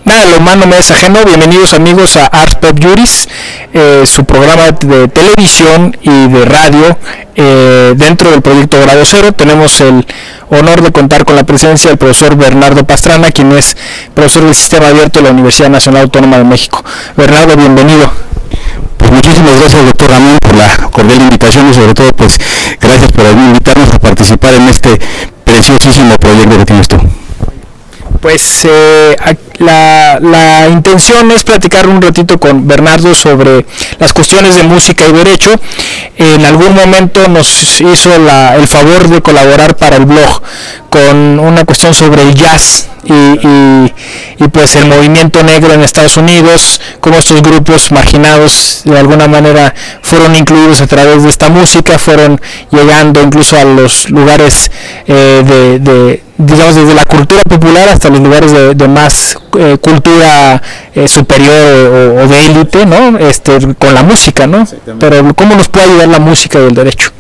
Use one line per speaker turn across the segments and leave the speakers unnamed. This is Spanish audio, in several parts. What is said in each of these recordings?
Nada, lo humano me es ajeno. Bienvenidos amigos a Ars Pop Juris, su programa de televisión y de radio dentro del proyecto Grado Cero. Tenemos el honor de contar con la presencia del profesor Bernardo Pastrana, quien es profesor del Sistema Abierto de la Universidad Nacional Autónoma de México. Bernardo, bienvenido.
Pues muchísimas gracias, doctor Ramón, por la cordial invitación y sobre todo pues gracias por invitarnos a participar en este preciosísimo proyecto que tienes tú.
Pues la intención es platicar un ratito con Bernardo sobre las cuestiones de música y derecho. En algún momento nos hizo el favor de colaborar para el blog con una cuestión sobre el jazz y pues el movimiento negro en Estados Unidos, cómo estos grupos marginados de alguna manera fueron incluidos a través de esta música, fueron llegando incluso a los lugares digamos desde la cultura popular hasta los lugares de más cultura superior o de élite, ¿no? Con la música, ¿no? Pero ¿cómo nos puede ayudar la música y el derecho?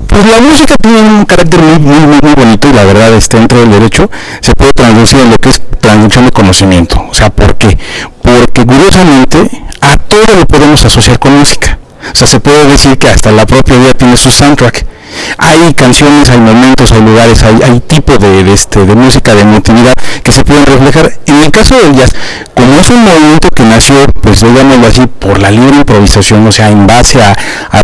Pues la música tiene un carácter muy bonito y la verdad dentro del derecho se puede traducir en lo que es transducción de conocimiento. O sea, ¿por qué? Porque curiosamente a todo lo podemos asociar con música. O sea, se puede decir que hasta la propia vida tiene su soundtrack. Hay canciones, hay momentos, hay lugares, hay tipo de música, de emotividad que se pueden reflejar. En el caso del jazz, como es un movimiento que nació, pues digámoslo así, por la libre improvisación, o sea, en base a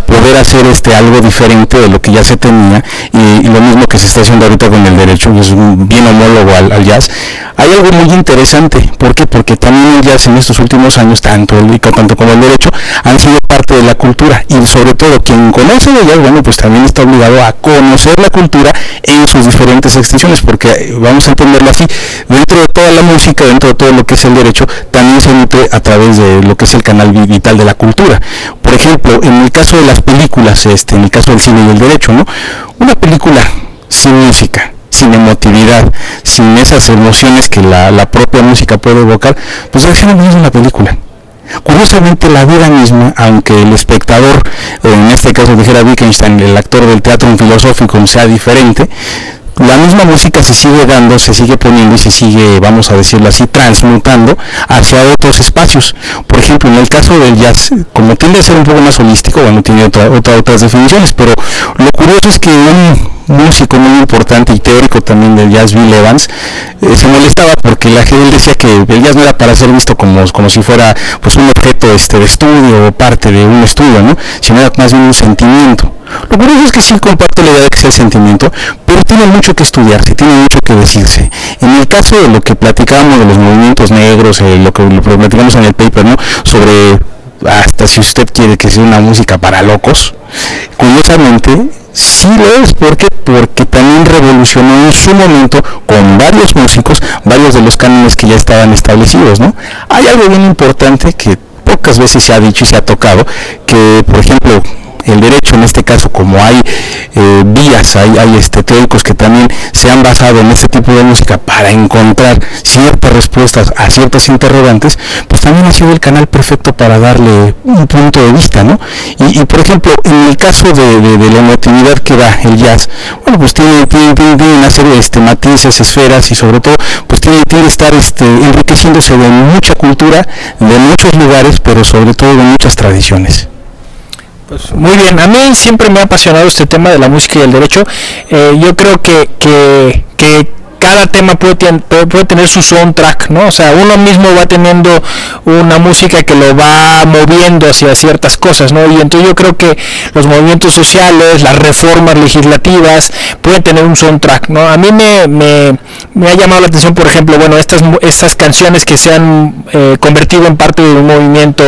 poder hacer algo diferente de lo que ya se tenía, y lo mismo que se está haciendo ahorita con el derecho, y es bien homólogo al jazz. Hay algo muy interesante. ¿Por qué? Porque también el jazz en estos últimos años, tanto como el derecho, han sido parte de la cultura, y sobre todo quien conoce el jazz, bueno, pues también está obligado a conocer la cultura en sus diferentes extensiones, porque vamos a entenderlo así, dentro de toda la música, dentro de todo lo que es el derecho, también se nutre a través de lo que es el canal vital de la cultura. Por ejemplo, en el caso de las películas, en el caso del cine y el derecho, ¿no? Una película sin música, sin emotividad, sin esas emociones que la propia música puede evocar, pues al final no es una película. Curiosamente la vida misma, aunque el espectador, en este caso dijera Wittgenstein, el actor del teatro filosófico, sea diferente, la misma música se sigue dando, se sigue poniendo y se sigue, vamos a decirlo así, transmutando hacia otros espacios. Por ejemplo, en el caso del jazz, como tiende a ser un poco más holístico, bueno, tiene otras definiciones, pero lo curioso es que un músico muy importante y teórico también del jazz, Bill Evans, se molestaba porque él decía que el jazz no era para ser visto como si fuera pues un objeto de estudio o parte de un estudio, ¿no? Sino era más bien un sentimiento. Lo curioso es que sí comparto la idea de que sea sentimiento, pero tiene mucho que estudiarse, tiene mucho que decirse. En el caso de lo que platicábamos de los movimientos negros, lo que platicamos en el paper, ¿no? Sobre hasta si usted quiere que sea una música para locos, curiosamente sí lo es. ¿Por qué? Porque también revolucionó en su momento con varios músicos, varios de los cánones que ya estaban establecidos, ¿no? Hay algo bien importante que pocas veces se ha dicho y se ha tocado, que por ejemplo el derecho en este caso, como hay vías, hay teóricos que también se han basado en este tipo de música para encontrar ciertas respuestas a ciertas interrogantes, pues también ha sido el canal perfecto para darle un punto de vista, ¿no? Y por ejemplo, en el caso de la emotividad que da el jazz, bueno, pues tiene una serie de matices, esferas, y sobre todo pues tiene que estar enriqueciéndose de mucha cultura, de muchos lugares, pero sobre todo de muchas tradiciones.
Pues muy bien, a mí siempre me ha apasionado este tema de la música y el derecho. Yo creo que cada tema puede tener su soundtrack, ¿no? O sea, uno mismo va teniendo una música que lo va moviendo hacia ciertas cosas, ¿no? Y entonces yo creo que los movimientos sociales, las reformas legislativas pueden tener un soundtrack, ¿no? A mí me ha llamado la atención, por ejemplo, bueno, estas canciones que se han convertido en parte de un movimiento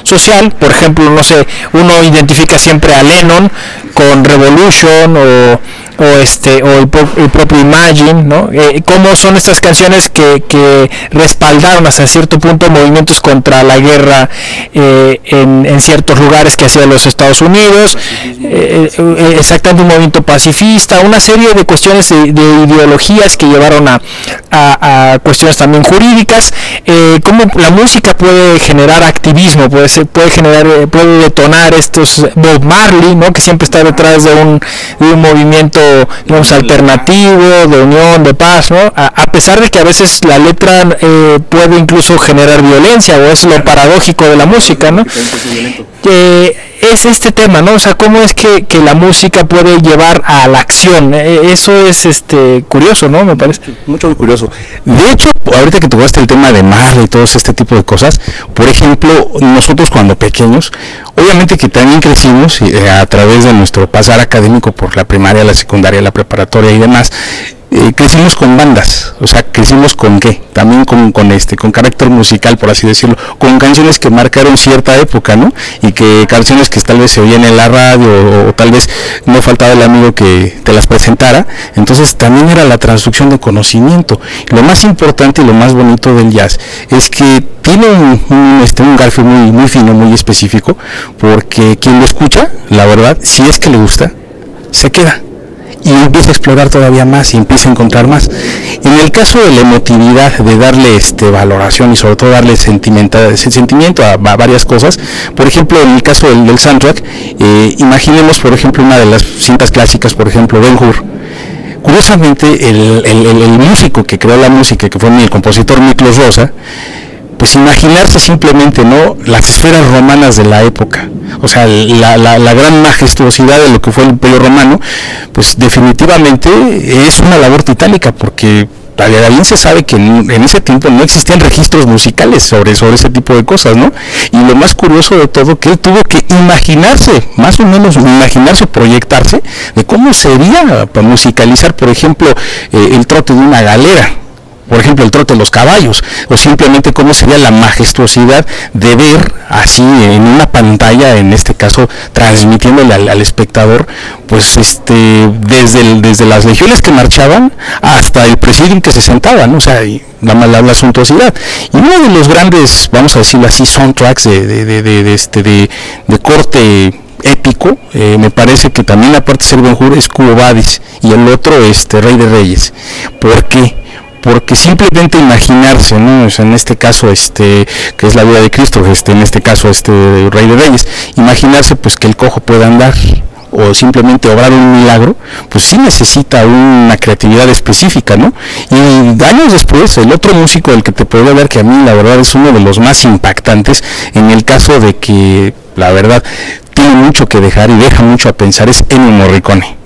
social. Por ejemplo, no sé, uno identifica siempre a Lennon con Revolution o el propio Imagine, ¿no? Cómo son estas canciones que respaldaron hasta cierto punto movimientos contra la guerra en ciertos lugares que hacían los Estados Unidos, exactamente un movimiento pacifista, una serie de cuestiones de ideologías que llevaron a cuestiones también jurídicas. Cómo la música puede generar activismo, puede detonar estos Bob Marley, ¿no? Que siempre está detrás de un movimiento digamos, alternativo, de unión, de paz, ¿no? A pesar de que a veces la letra puede incluso generar violencia, o es lo paradójico de la música, ¿no? Es este tema, ¿no? O sea, cómo es que la música puede llevar a la acción. Eso es curioso, ¿no? Me parece.
Mucho curioso. De hecho, ahorita que tocaste el tema de Marley y todo este tipo de cosas, por ejemplo, nosotros cuando pequeños, obviamente que también crecimos a través de nuestro pasar académico por la primaria, la secundaria, la preparatoria y demás, crecimos con bandas, o sea, crecimos con qué, también con carácter musical, por así decirlo, con canciones que marcaron cierta época, ¿no? Y que canciones que tal vez se oían en la radio, o tal vez no faltaba el amigo que te las presentara. Entonces también era la transducción de conocimiento. Lo más importante y lo más bonito del jazz es que tiene un garfio muy fino, muy específico, porque quien lo escucha, la verdad, si es que le gusta, se queda y empieza a explorar todavía más y empieza a encontrar más. En el caso de la emotividad, de darle valoración y sobre todo darle sentimiento a varias cosas, por ejemplo, en el caso del soundtrack, imaginemos por ejemplo una de las cintas clásicas, por ejemplo Ben-Hur. Curiosamente el músico que creó la música, que fue el compositor Miklos Rozsa, pues imaginarse simplemente, ¿no?, las esferas romanas de la época, o sea, la gran majestuosidad de lo que fue el Imperio Romano, pues definitivamente es una labor titánica, porque bien se sabe que en ese tiempo no existían registros musicales sobre ese tipo de cosas, ¿no? Y lo más curioso de todo, que él tuvo que imaginarse, más o menos imaginarse, proyectarse de cómo sería para musicalizar, por ejemplo, el trote de una galera, por ejemplo el trote de los caballos, o simplemente cómo sería la majestuosidad de ver así en una pantalla, en este caso transmitiéndole al espectador, pues desde las legiones que marchaban hasta el presidium que se sentaban, ¿no? O sea, la suntuosidad. Y uno de los grandes, vamos a decirlo así, soundtracks de corte épico, me parece que también aparte de ser Ben-Hur es Quo Vadis, y el otro Rey de Reyes. ¿Por qué? Porque simplemente imaginarse, ¿no? O sea, en este caso, que es la vida de Cristo, en este caso, Rey de Reyes, imaginarse pues que el cojo pueda andar, o simplemente obrar un milagro, pues sí necesita una creatividad específica, ¿no? Y años después, el otro músico del que te puedo hablar, que a mí la verdad es uno de los más impactantes, en el caso de que, la verdad, tiene mucho que dejar y deja mucho a pensar, es Ennio Morricone.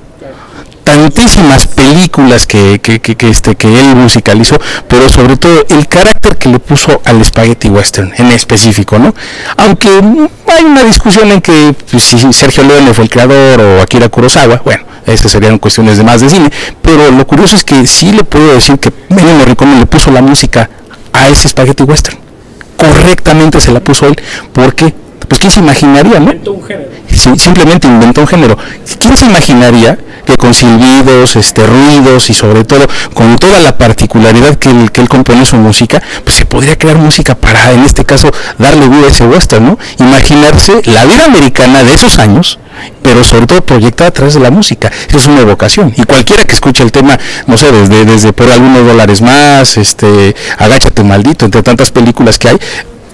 Tantísimas películas que él musicalizó, pero sobre todo el carácter que le puso al spaghetti western en específico, ¿no? Aunque hay una discusión en que pues, si Sergio Leone fue el creador o Akira Kurosawa, bueno, esas serían cuestiones de más de cine, pero lo curioso es que sí le puedo decir que Ennio Morricone le puso la música a ese spaghetti western, correctamente se la puso él, porque pues quién se imaginaría, ¿no? Inventó un género. Sí, simplemente inventó un género. ¿Quién se imaginaría que con silbidos, ruidos y sobre todo con toda la particularidad que él compone su música, pues se podría crear música para, en este caso, darle vida a ese western, ¿no? Imaginarse la vida americana de esos años, pero sobre todo proyectada a través de la música. Eso es una evocación. Y cualquiera que escuche el tema, no sé, desde por algunos dólares más, Agáchate maldito, entre tantas películas que hay,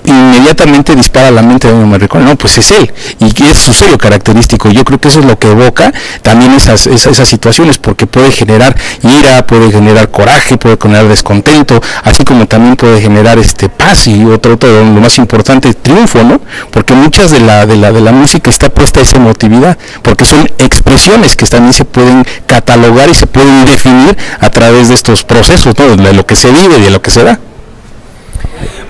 inmediatamente dispara a la mente de Ennio Morricone, no, pues es él, y es su sello característico. Yo creo que eso es lo que evoca también esas situaciones, porque puede generar ira, puede generar coraje, puede generar descontento, así como también puede generar paz y otro, lo más importante, triunfo, ¿no? Porque muchas de la música está puesta a esa emotividad, porque son expresiones que también se pueden catalogar y se pueden definir a través de estos procesos, ¿no? De lo que se vive y de lo que se da.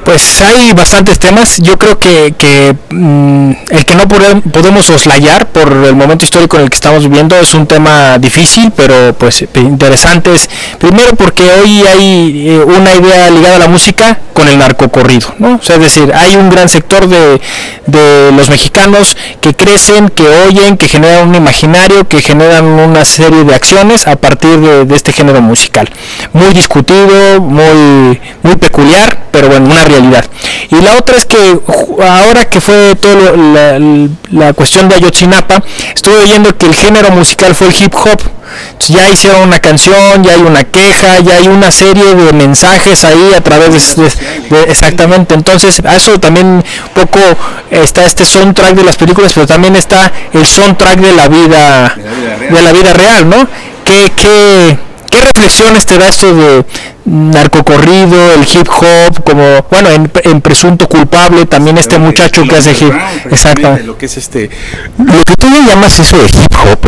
Pues hay bastantes temas. Yo creo que el que no podemos soslayar por el momento histórico en el que estamos viviendo es un tema difícil, pero pues interesante. Primero porque hoy hay una idea ligada a la música con el narcocorrido, ¿no? O sea, es decir, hay un gran sector de los mexicanos que crecen, que oyen, que generan un imaginario, que generan una serie de acciones a partir de este género musical. Muy discutido, muy peculiar, pero bueno, una realidad. Y la otra es que ahora que fue toda la cuestión de Ayotzinapa, estuve oyendo que el género musical fue el hip hop. Entonces ya hicieron una canción, ya hay una queja, ya hay una serie de mensajes ahí a través de exactamente. Entonces a eso también un poco está este soundtrack de las películas, pero también está el soundtrack de la vida real, ¿no? ¿Qué reflexiones te da esto de narcocorrido, el hip hop, como, bueno, en Presunto Culpable, también este muchacho que hace hip, exacto,
lo que es lo que tú le llamas eso de hip hop,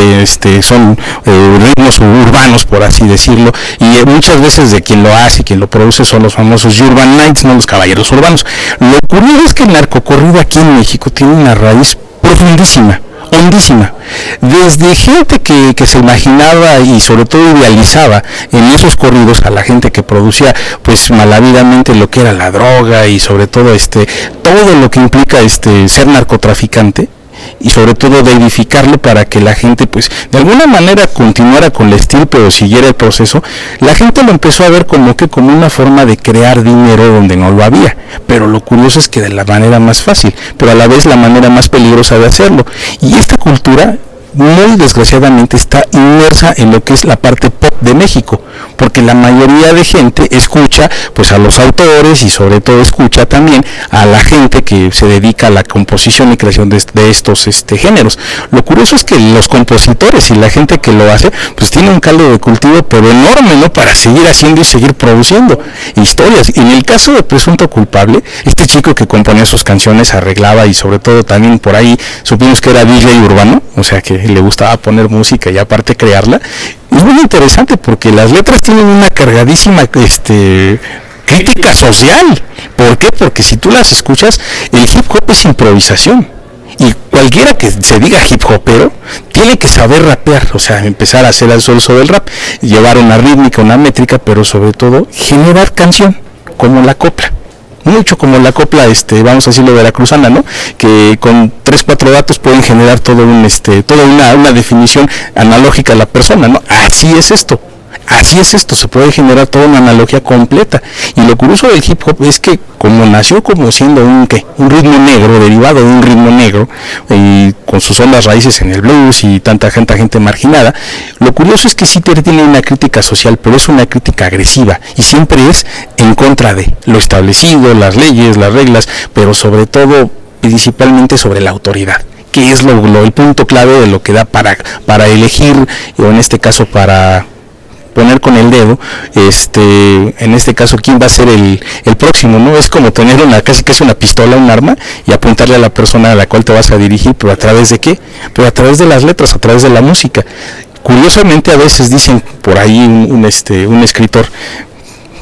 son ritmos urbanos, por así decirlo, y muchas veces de quien lo hace y quien lo produce son los famosos Urban Knights, no los caballeros urbanos. Lo curioso es que el narcocorrido aquí en México tiene una raíz profundísima, hondísima, desde gente que se imaginaba y sobre todo idealizaba en esos corridos a la gente que producía pues malavidamente lo que era la droga y sobre todo todo lo que implica ser narcotraficante, y sobre todo de edificarlo para que la gente pues de alguna manera continuara con la estirpe o siguiera el proceso. La gente lo empezó a ver como una forma de crear dinero donde no lo había, pero lo curioso es que de la manera más fácil, pero a la vez la manera más peligrosa de hacerlo. Y esta cultura muy desgraciadamente está inmersa en lo que es la parte pop de México, porque la mayoría de gente escucha pues a los autores y sobre todo escucha también a la gente que se dedica a la composición y creación de estos géneros. Lo curioso es que los compositores y la gente que lo hace pues tiene un caldo de cultivo pero enorme, ¿no?, para seguir haciendo y seguir produciendo historias. Y en el caso de Presunto Culpable, este chico que componía sus canciones, arreglaba y sobre todo también por ahí supimos que era DJ urbano, o sea que le gustaba poner música y aparte crearla. Es muy interesante porque las letras tienen una cargadísima crítica social. ¿Por qué? Porque si tú las escuchas, el hip hop es improvisación. Y cualquiera que se diga hip hopero tiene que saber rapear, o sea, empezar a hacer el solso del rap, llevar una rítmica, una métrica, pero sobre todo generar canción, como la copla. Mucho como la copla, vamos a decirlo, veracruzana, ¿no?, que con 3-4 datos pueden generar toda una definición analógica a la persona, ¿no? Así es esto, se puede generar toda una analogía completa. Y lo curioso del hip hop es que como nació como siendo un ritmo negro, derivado de un ritmo negro, y con sus hondas raíces en el blues y tanta gente marginada, lo curioso es que sí tiene una crítica social, pero es una crítica agresiva y siempre es en contra de lo establecido, las leyes, las reglas, pero sobre todo, principalmente sobre la autoridad, que es el punto clave de lo que da para elegir, o en este caso para poner con el dedo, en este caso quién va a ser el próximo, ¿no? Es como tener casi una pistola, un arma, y apuntarle a la persona a la cual te vas a dirigir, pero ¿a través de qué? Pero a través de las letras, a través de la música. Curiosamente a veces dicen por ahí un escritor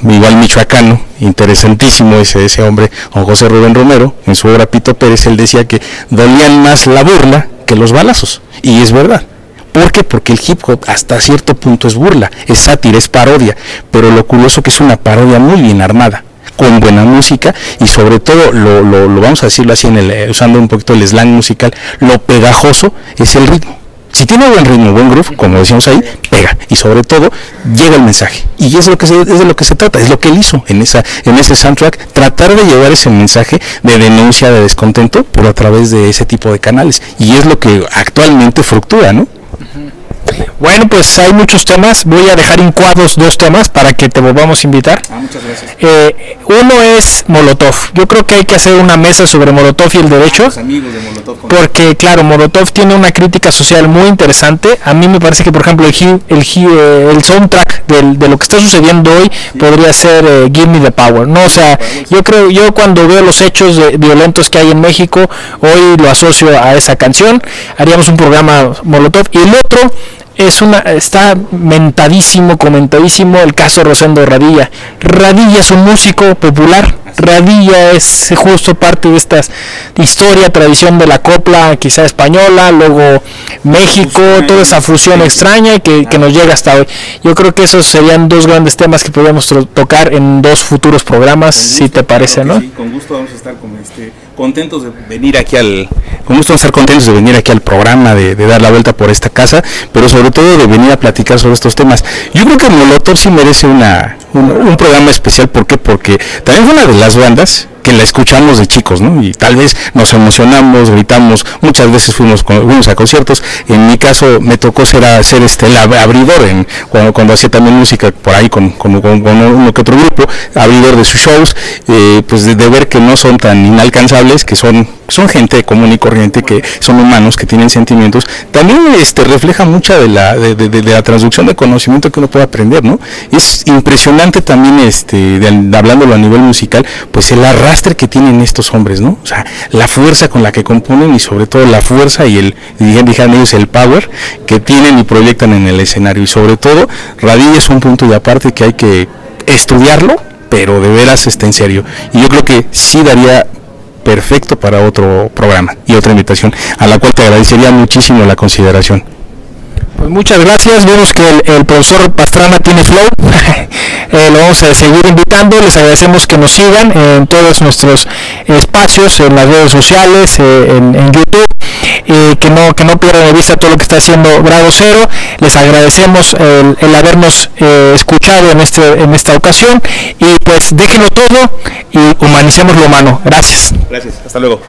igual michoacano, interesantísimo ese hombre, don José Rubén Romero, en su obra Pito Pérez, él decía que dolían más la burla que los balazos, y es verdad. ¿Por qué? Porque el hip hop hasta cierto punto es burla, es sátira, es parodia, pero lo curioso que es una parodia muy bien armada, con buena música, y sobre todo, lo vamos a decirlo así, usando un poquito el slang musical, lo pegajoso es el ritmo. Si tiene buen ritmo, buen groove, como decíamos ahí, pega, y sobre todo llega el mensaje, y es de lo que se trata, es lo que él hizo en ese soundtrack, tratar de llevar ese mensaje de denuncia, de descontento, pero a través de ese tipo de canales, y es lo que actualmente fructúa, ¿no?
Bueno, pues hay muchos temas. Voy a dejar incuados 2 temas para que te volvamos a invitar.
Muchas gracias.
Uno es Molotov. Yo creo que hay que hacer una mesa sobre Molotov y el derecho.
Los amigos de Molotov,
porque, claro, Molotov tiene una crítica social muy interesante. A mí me parece que, por ejemplo, el soundtrack de lo que está sucediendo hoy, sí, podría ser Give Me the Power, ¿no? O sea, yo cuando veo los hechos violentos que hay en México, hoy lo asocio a esa canción. Haríamos un programa Molotov. Y el otro está comentadísimo el caso Rosendo Radilla. Radilla es un músico popular. Radilla es justo parte de esta historia, tradición de la copla, quizá española, luego México, toda esa fusión extraña que nos llega hasta hoy. Yo creo que esos serían 2 grandes temas que podríamos tocar en 2 futuros programas, si te parece, ¿no?
Sí, con gusto vamos a estar contentos de venir aquí al programa, de dar la vuelta por esta casa, pero sobre todo de venir a platicar sobre estos temas. Yo creo que Molotov sí merece una un programa especial. ¿Por qué? Porque también fue una de las bandas que la escuchamos de chicos, ¿no? Y tal vez nos emocionamos, gritamos, muchas veces fuimos a conciertos. En mi caso me tocó ser el abridor cuando hacía también música por ahí con uno que otro grupo, abridor de sus shows, pues de ver que no son tan inalcanzables, que son gente común y corriente, que son humanos, que tienen sentimientos. También refleja mucha de la transducción de conocimiento que uno puede aprender, ¿no? Es impresionante también, hablándolo a nivel musical, pues el arrastre que tienen estos hombres, ¿no? O sea, la fuerza con la que componen y sobre todo la fuerza y dijeron ellos, el power que tienen y proyectan en el escenario. Y sobre todo, Radilla es un punto de aparte que hay que estudiarlo, pero de veras en serio. Y yo creo que sí daría perfecto para otro programa y otra invitación, a la cual te agradecería muchísimo la consideración.
Pues muchas gracias, vemos que el profesor Pastrana tiene flow, lo vamos a seguir invitando, les agradecemos que nos sigan en todos nuestros espacios, en las redes sociales, en YouTube, que no pierdan de vista todo lo que está haciendo Grado Cero. Les agradecemos el habernos escuchado en esta ocasión, y pues déjenlo todo y humanicemos lo humano. Gracias.
Gracias, hasta luego.